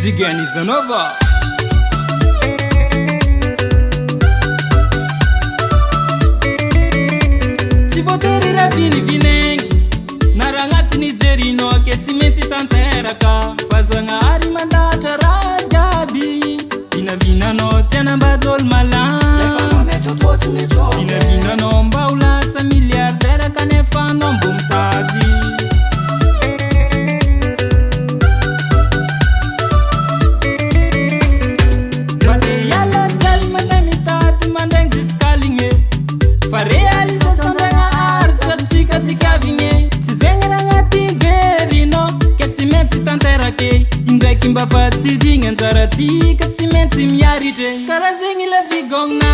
Ziganizanova. Tsy voatery raha vinivinegny na raha agnatin'ny jerinao ke tsy maintsy tanteraka fa zagnahary mandatra raha jiaby vinavinanao tianambadolo malama vinavinanao mba ho lasa milliardaire kanefa anao mbo mitady indraiky mba fa tsy digny anjara tsika tsy maintsy miaritry karaha zegny la vigogna